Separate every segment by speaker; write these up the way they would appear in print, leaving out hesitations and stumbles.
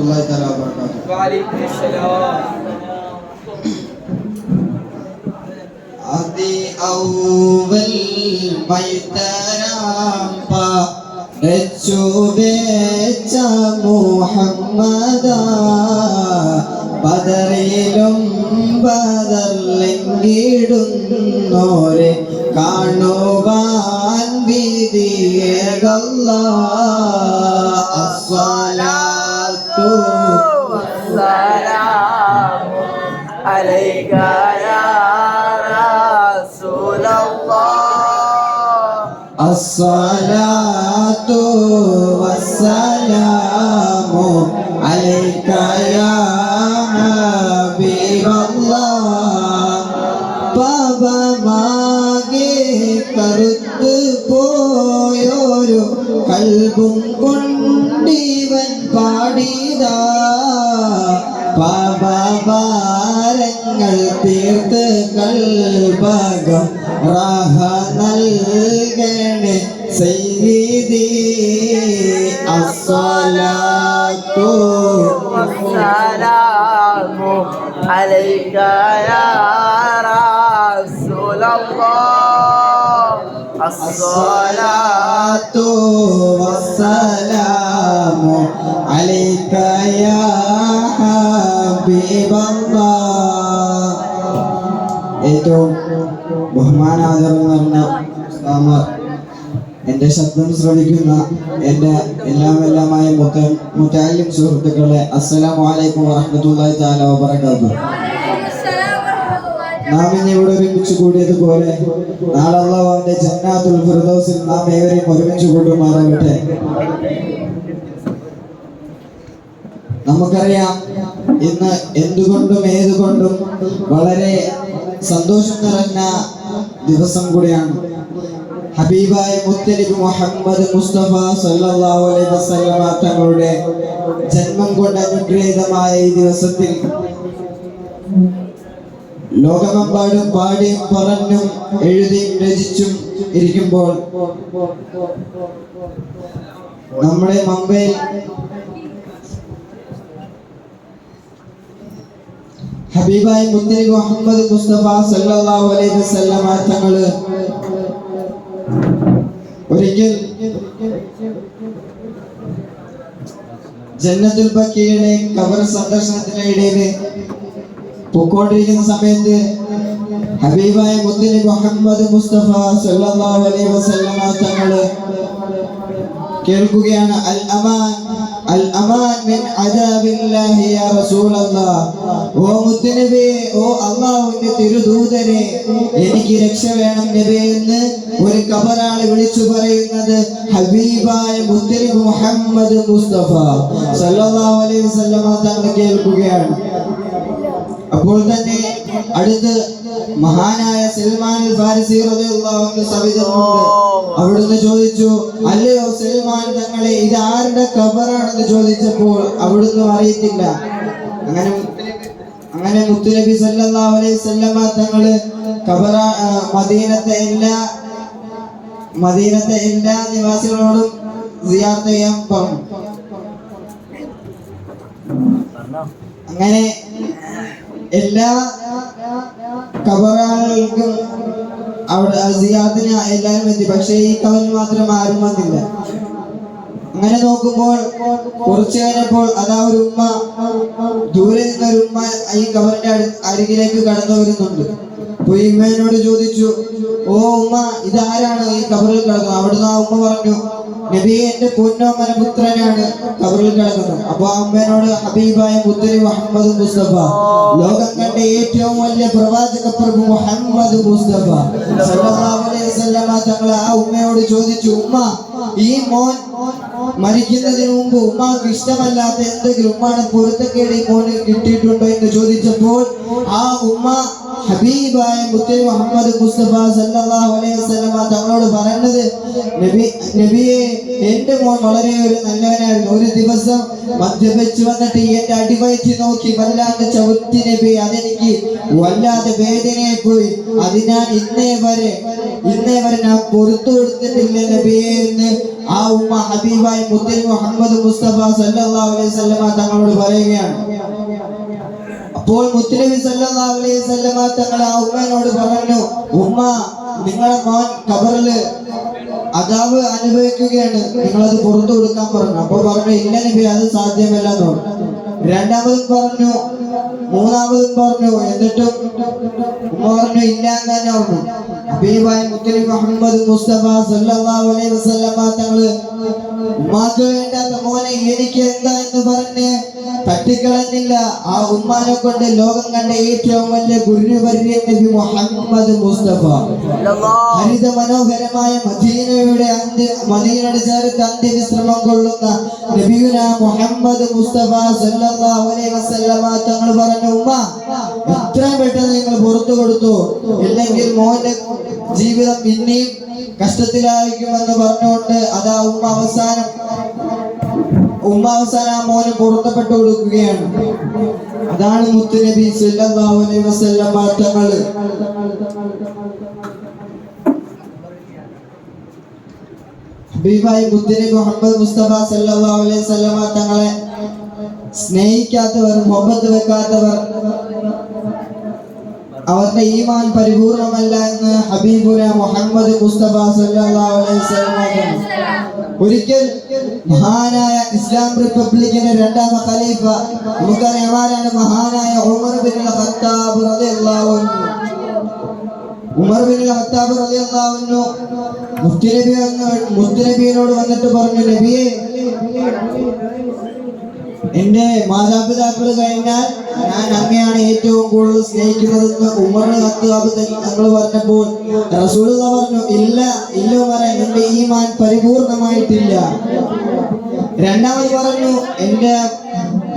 Speaker 1: വറഹ്മത്തുള്ളാഹി തആല വബറകാതുഹു.
Speaker 2: വഅലൈക്കും അസ്സലാം.
Speaker 1: അതി ഔവൽ മൈതരാംപ രച്ചുബേച്ച മുഹമ്മദ ബദറിലും ബദർലെങ്കിടുന്നോരെ കാണുവാൻ വിധിയേകല്ലാ. അസ്സലാത്തു
Speaker 2: വസ്സലാമു അലൈക യാ റസൂലല്ലാഹ്.
Speaker 1: അസ്സലാത്തു വസ്സലാമു അലൈക യാ ഹബീബല്ലാഹ്. പാപമാകെ കറുത്ത് പോയൊരു കൽബും കൊണ്ടിവൻ പാടിതാ. പാപഭാരങ്ങൾ തീർത്ത് കൽബകം റാഹ നൽകണേ സയ്യിദി. അസ്സലാത്തു
Speaker 2: വസ്സലാമു അലൈക യാ റസൂലല്ലാഹ്.
Speaker 1: അസ്സലാത്തു വസ്സലാമു അലൈക യാ ഹബീബല്ലാഹ്. ഏറ്റവും ബഹുമാനാദരം നിറഞ്ഞ ഉസ്താദ്, എൻ്റെ ശബ്ദം ശ്രവിക്കുന്ന എൻ്റെ എല്ലാമായ മുതഅല്ലിം സുഹൃത്തുക്കളെ, അസ്സലാമു അലൈക്കും വറഹ്മത്തുള്ളാഹി തആല വബറകാതുഹു. നാം ഇന്ന് ഇവിടെ ഒരുമിച്ച് കൂടിയതുപോലെ നാളെ അല്ലാഹുവിന്റെ ജന്നാത്തുൽ ഫിർദൗസിൽ നാം ഏവരെയും ഒരുമിച്ച് കൂട്ടുമാറാകട്ടെ. നമുക്കറിയാം, ഇന്ന് എന്തുകൊണ്ടും ഏതുകൊണ്ടും വളരെ സന്തോഷം നിറഞ്ഞ ദിവസം കൂടിയാണ്. ഹബീബായ മുത്തനബി മുഹമ്മദ് മുസ്തഫ സല്ലല്ലാഹു അലൈഹി വസല്ലമ തങ്ങളുടെ ജന്മം കൊണ്ട് അനുഗ്രഹീതമായ ഈ ദിവസത്തിൽ ലോകമെമ്പാടും പാടിയും പറഞ്ഞും എഴുതിയും രചിച്ചും ഇരിക്കുമ്പോൾ നമ്മുടെ മുംബൈയിൽ ഹബീബായ മുത്തനബി മുഹമ്മദ് മുസ്തഫ സല്ലല്ലാഹു അലൈഹി വസല്ലമ തങ്ങള് ഒരിക്കൽ ജന്നത്തുൽ ബഖീയുടെ ഖബർ സന്ദർശനത്തിനിടയില് പൊക്കോണ്ടിരിക്കുന്ന സമയത്ത് ഹബീബായ മുത്തനബി മുഹമ്മദ് മുസ്തഫ സല്ലല്ലാഹു അലൈഹി വസല്ലമ തങ്ങള് കേൾക്കുകയാണ്, അൽ അമാൻ അൽ അമാൻ മിൻ അദാബില്ലാഹി യാ റസൂലല്ലാഹ്. ഓ മുത്തനബി, ഓ അല്ലാഹുവിന്റെ തിരുദൂതരെ, എനിക്ക് രക്ഷ വേണം നബിയെ എന്ന് ഒരു ഖബറാള് വിളിച്ചു പറയുന്നത് ഹബീബായ മുത്തനബി മുഹമ്മദ് മുസ്തഫ സല്ലല്ലാഹു അലൈഹി വസല്ലമ തങ്ങൾ കേൾക്കുകയാണ്. അപ്പോൾ തന്നെ അടുത്ത് മഹാനായ സൽമാൻ അൽ ഫാരിസി റളിയല്ലാഹു അൻഹു സവിതമുണ്ട്. അവിടുന്ന് ചോദിച്ചു, അല്ലയോ സൽമാൻ തങ്ങളെ, ഇത് ആരുടെ ഖബറാണെന്ന് ചോദിച്ചപ്പോൾ അവിടുന്ന് അറിയത്തില്ല. അങ്ങനെ മുത്തുനബി സല്ലല്ലാഹു അലൈഹി വസല്ലമ തങ്ങള് മദീനത്തെ എല്ലാ നിവാസികളോടും സിയാറത്ത് ചെയ്യാൻ പറഞ്ഞു. അങ്ങനെ എല്ലാ ഖബറുകൾക്കും അവിടെ സിയാറത്തിന് എല്ലാവരും എത്തി. പക്ഷേ ഈ ഖബറിൽ മാത്രം ആരും വന്നില്ല. അങ്ങനെ നോക്കുമ്പോൾ കുറച്ചു കഴിഞ്ഞപ്പോൾ അതാ ഒരു ഉമ്മ, ദൂരെ നിന്നൊരു ഉമ്മ ഈ ഖബറിന്റെ അരികിലേക്ക് കടന്നു വരുന്നുണ്ട്. അപ്പൊ ഈ ഉമ്മയോട് ചോദിച്ചു, ഓ ഉമ്മ, ഇതാരാണ് ഈ ഖബറിൽ കിടക്കുന്നത്? അവിടുന്ന് ആ ഉമ്മ പറഞ്ഞു, നബിയെ, എന്റെ പൊന്നോമന പുത്രനാണ് ഖബറിൽ കിടക്കുന്നത്. അപ്പൊ ആ ഉമ്മയോട് ഹബീബായ മുത്തനബി മുഹമ്മദ് മുസ്തഫ, ലോകം കണ്ട ഏറ്റവും വലിയ പ്രവാചക പ്രഭു മുഹമ്മദ് മുസ്തഫ സല്ലല്ലാഹു അലൈഹി വസല്ലമ തങ്ങൾ ആ ഉമ്മയോട് ചോദിച്ചു, ഉമ്മ, ഈ മോൻ മരിക്കുന്നതിന് മുമ്പ് ഉമ്മാക്ക് ഇഷ്ടമല്ലാത്ത എന്തെങ്കിലും ഉമ്മാണ് പൊരുത്തക്കേട് ഈ മോന് കിട്ടിയിട്ടുണ്ടോ എന്ന് ചോദിച്ചപ്പോൾ ആ ഉമ്മ ഹബീബായ മുത്തനബി മുഹമ്മദ് മുസ്തഫ സല്ലല്ലാഹു അലൈഹി വസല്ലമ തങ്ങളോട് പറയുന്നത്, നബിയെ, എന്റെ മോൻ വളരെ ഒരു നല്ലവനായിരുന്നു. ഒരു ദിവസം മദ്യപിച്ച് വന്നിട്ട് എന്റെ അടിവയറ്റി നോക്കി വല്ലാതെ ചവിട്ടി നബി. അതെനിക്ക് വല്ലാതെ വേദനയായി പോയി. അതിനാൽ ഇന്നേ വരെ ഇന്നേ വരെ ഞാൻ പുറത്തു കൊടുത്തിട്ടില്ല നബിയെ എന്ന് ആ ഉമ്മ ഹബീബായി മുത്തനബി മുഹമ്മദ് മുസ്തഫ സല്ലല്ലാഹു അലൈഹി വസല്ലമ തങ്ങളോട് പറയുകയാണ്. അപ്പോൾ മുത്തനബി സല്ലല്ലാഹു അലൈഹി വസല്ലമ തങ്ങൾ ആ ഉമ്മയോട് പറഞ്ഞു, ഉമ്മ, നിങ്ങളുടെ മോൻ ഖബറില് അദാബ് അനുഭവിക്കുകയാണ്, നിങ്ങളത് പുറത്തു കൊടുക്കാൻ പറഞ്ഞു. അപ്പോൾ പറഞ്ഞു, ഇല്ല നബി, അത് സാധ്യമല്ല എന്ന് പറഞ്ഞു. രണ്ടാമതും പറഞ്ഞു, മൂന്നാമതും പറഞ്ഞു. എന്നിട്ടും ഉമ്മ പറഞ്ഞു, ഇല്ല എന്ന് തന്നെ പറഞ്ഞു. ഹബീബായ മുത്തനബി മുഹമ്മദ് മുസ്തഫ സല്ലല്ലാഹു അലൈഹി വസല്ലമ തങ്ങള് ഉമ്മാക്ക് വേണ്ടാത്ത മോനെ എനിക്ക് എന്താ എന്ന് പറഞ്ഞ് തട്ടിക്കളഞ്ഞില്ല. ആ ഉമ്മാനെ കൊണ്ട് ലോകം കണ്ട ഏറ്റവും വലിയ ഗുരുവര്യൻ നബി മുഹമ്മദ് മുസ്തഫ ഹരിത മനോഹരമായ മദീനയുടെ ചേർത്ത് അന്ത്യവിശ്രമം കൊള്ളുന്ന നബിയുന മുഹമ്മദ് മുസ്തഫ സല്ലല്ലാഹു അലൈഹി വസല്ലമ തങ്ങൾ പറഞ്ഞു, ഉമ്മ, എത്രയും പെട്ടെന്ന് നിങ്ങൾ പുറത്തു കൊടുത്തു, ഇല്ലെങ്കിൽ മോന്റെ ജീവിതം പിന്നെയും കഷ്ടത്തിലായിരിക്കുമെന്ന് പറഞ്ഞുകൊണ്ട് അതാ ഉമ്മ അവസാനം ആ മോനെ പുറത്തപ്പെട്ടു കൊടുക്കുകയാണ്. അതാണ് മുത്തുനബി സല്ലല്ലാഹു അലൈഹി വസല്ലമ തങ്ങൾ. ഹബീബായി മുത്തുനബി മുഹമ്മദ് മുസ്തഫ സല്ലല്ലാഹു അലൈഹി വസല്ലമ തങ്ങളെ സ്നേഹിക്കാത്തവർ, മുഹബത്ത് വെക്കാത്തവർ, അവരുടെ ഈമാൻ പരിപൂർണമല്ല എന്ന് ഹബീബുന മുഹമ്മദ് മുസ്തഫ സല്ലല്ലാഹു അലൈഹി വസല്ലമ. ഒരിക്കൽ മഹാനായ ഇസ്ലാം റിപ്പബ്ലിക്കിന്റെ രണ്ടാം ഖലീഫ, നമുക്കറിയാം ആരാണ്, മഹാനായ ഉമർ ബിൻ ഖത്താബ് റളിയല്ലാഹു അൻഹു. ഉമർ ബിൻ ഖത്താബ് റളിയല്ലാഹു അൻഹു മുത്തുനബിയോട് വന്നിട്ട് പറഞ്ഞു, നബിയെ, എന്റെ മാതാപിതാക്കൾ കഴിഞ്ഞാൽ ഞാൻ അങ്ങയാണ് ഏറ്റവും കൂടുതൽ സ്നേഹിക്കുന്നതെന്ന് ഉമർ ഖത്താബ് തങ്ങൾ പറഞ്ഞപ്പോൾ റസൂലുള്ളാഹി പറഞ്ഞു, ഇല്ല ഉമറേ, നിന്റെ ഈമാൻ പരിപൂർണമായിട്ടില്ല. രണ്ടാമത് പറഞ്ഞു, എന്റെ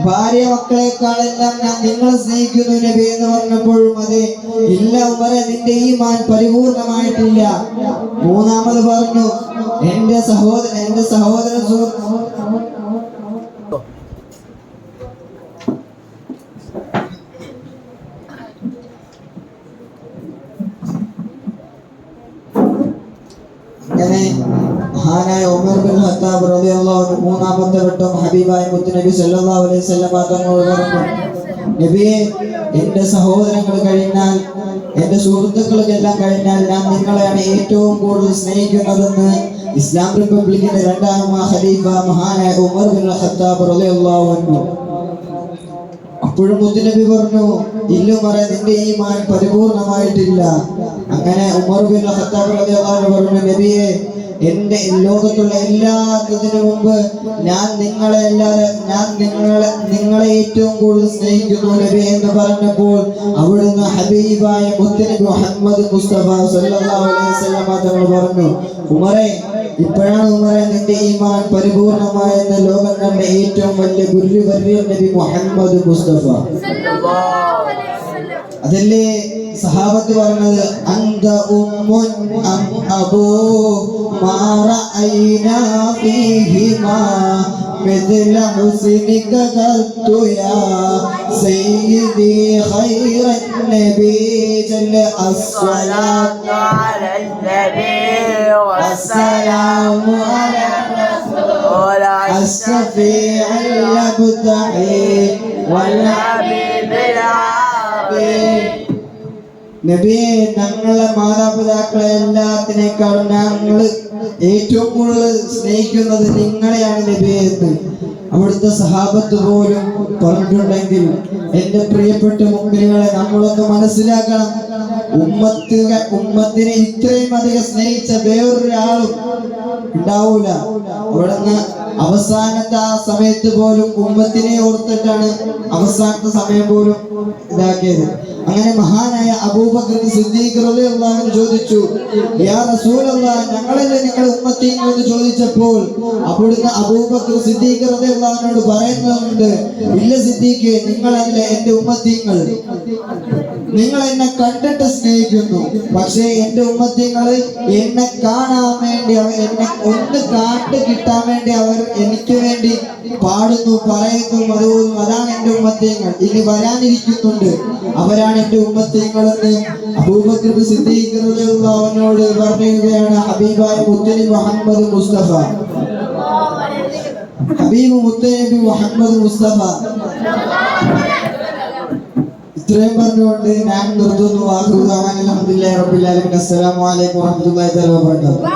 Speaker 1: ഭാര്യ മക്കളെക്കാളെല്ലാം ഞാൻ നിങ്ങളെ സ്നേഹിക്കുന്നു നബി എന്ന് പറഞ്ഞപ്പോഴും അതെ, ഇല്ല ഉമറേ, നിന്റെ ഈമാൻ പരിപൂർണമായിട്ടില്ല. മൂന്നാമത് പറഞ്ഞു, എന്റെ സഹോദരൻ അങ്ങനെ മഹാനായ ഉമർ ബിൻ ഖത്താബ് റളിയല്ലാഹു അൻഹു മൂന്നാമത്തെ വട്ടം ഹബീബായ മുത്തുനബി സല്ലല്ലാഹു അലൈഹി വസല്ലമ തങ്ങളോട് പറഞ്ഞു, നബിയെ, എന്റെ സഹോദരങ്ങൾ കഴിഞ്ഞാൽ, എന്റെ സുഹൃത്തുക്കളെല്ലാം കഴിഞ്ഞാൽ ഞാൻ നിങ്ങളെയാണ് ഏറ്റവും കൂടുതൽ സ്നേഹിക്കുന്നതെന്ന് ഇസ്ലാം റിപ്പബ്ലിക്കിന്റെ രണ്ടാം ഖലീഫ മഹാനായ ഉമർ ബിൻ ഖത്താബ് റളിയല്ലാഹു അൻഹു. അപ്പോഴും മുത്തുനബി പറഞ്ഞു, ഇല്ല ഉമറേ, നിന്റെ ഈമാൻ പരിപൂർണമായിട്ടില്ല. അങ്ങനെ ഉമർ ബിൻ ഖത്താബ് റളിയല്ലാഹു അൻഹു പറഞ്ഞു, നബിയെ, എന്റെ ലോകത്തുള്ള എല്ലാത്തിനു മുമ്പ് ഞാൻ നിങ്ങളെ ഏറ്റവും കൂടുതൽ സ്നേഹിക്കുന്നു നബി എന്ന് പറഞ്ഞപ്പോൾ അവിടുന്ന് ഹബീബായ മുത്തുനബി മുഹമ്മദ് മുസ്തഫ സല്ലല്ലാഹു അലൈഹി വസല്ലമ തങ്ങൾ പറഞ്ഞു, ഉമറേ, ഇപ്പോഴാണ് ഉമറേ നിന്റെ ഈമാൻ പരിപൂർണമായെന്ന് ലോകം കണ്ട ഏറ്റവും വലിയ ഗുരുവര്യൻ നബി മുഹമ്മദ് മുസ്തഫ. അതല്ലേ സഹാബത്ത് പറഞ്ഞത്, അന്ത ഉമ്മുൻ അം അബൂ മാ റഅയ്നാ ഫീഹിമാ മിഥ്ല ഹുസ്നിക ഖത്തു യാ സയ്യിദി ഖൈറൻ നബി ജല്ല അസ്സലാത്തു അലൻ നബി വസ്സലാമു അലാ റസൂൽ അസ്ഫീഉൽ അബ്തഹി വൽ ഹബീബിൽ ആബി. നബിയെ, ഞങ്ങളെ മാതാപിതാക്കളെ എല്ലാത്തിനേക്കാളും ഞങ്ങൾ ഏറ്റവും കൂടുതൽ സ്നേഹിക്കുന്നത് നിങ്ങളെയാണ് നബിയെ എന്ന് അവിടുത്തെ സഹാബത്ത് പോലും പറഞ്ഞിട്ടുണ്ടെങ്കിൽ എന്റെ പ്രിയപ്പെട്ട മുഅ്മിനീങ്ങളെ, നമ്മളൊന്ന് മനസ്സിലാക്കണം, ഉമ്മത്തിനെ ഇത്രയും അധികം സ്നേഹിച്ച വേറൊരാളും ഉണ്ടാവൂല. അവിടുന്ന് അവസാനത്തെ ആ സമയത്ത് പോലും ഉമ്മത്തിനെ ഓർത്തിട്ടാണ് അവസാനത്തെ സമയം പോലും ഇതാക്കിയത്. അങ്ങനെ മഹാനായ അബൂബക്കർ സിദ്ദീഖ് റളിയല്ലാഹു അൻഹു ചോദിച്ചു, യാ റസൂലല്ലാഹ്, ഞങ്ങളല്ലേ നിങ്ങളുടെ ഉമ്മത്തീങ്ങൾ എന്ന് ചോദിച്ചപ്പോൾ അവിടുന്ന് അബൂബക്കർ സിദ്ദീഖ് റളിയല്ലാഹു അൻഹു പറയുന്നുണ്ട്, ഇല്ല സിദ്ദീഖേ, നിങ്ങളല്ല എന്റെ ഉമ്മത്തീങ്ങൾ. നിങ്ങൾ എന്നെ കണ്ടിട്ട് സ്നേഹിക്കുന്നു, പക്ഷേ എന്റെ ഉമ്മത്തീങ്ങൾ എന്നെ കാണാൻ വേണ്ടി, എന്നെ ഒന്ന് കാട്ട് കിട്ടാൻ വേണ്ടി അവർ എനിക്ക് വേണ്ടി പാടുന്നു, പറയുന്നു, അതുപോലും. അതാണ് എന്റെ ഉമ്മത്തീങ്ങൾ. ഇനി വരാനിരിക്കുന്നുണ്ട്, അവരാണ് തന്നെയാണ് എന്റെ ഉമ്മത്തീങ്ങളെന്ന് അബൂബക്കർ സിദ്ദീഖ് റളിയല്ലാഹു അൻഹുവോട് പറയുകയാണ് ഹബീബായ മുത്തനബി മുഹമ്മദ് മുസ്തഫ. ഹബീബ് മുത്തനബി മുഹമ്മദ് മുസ്തഫ. ഇത്രയും പറഞ്ഞുകൊണ്ട് ഞാൻ നിർത്തുന്നു. അൽഹംദുലില്ലാഹി റബ്ബിൽ ആലമീൻ. അസ്സലാമു അലൈക്കും വറഹ്മത്തുള്ളാഹി വബറകാതുഹു.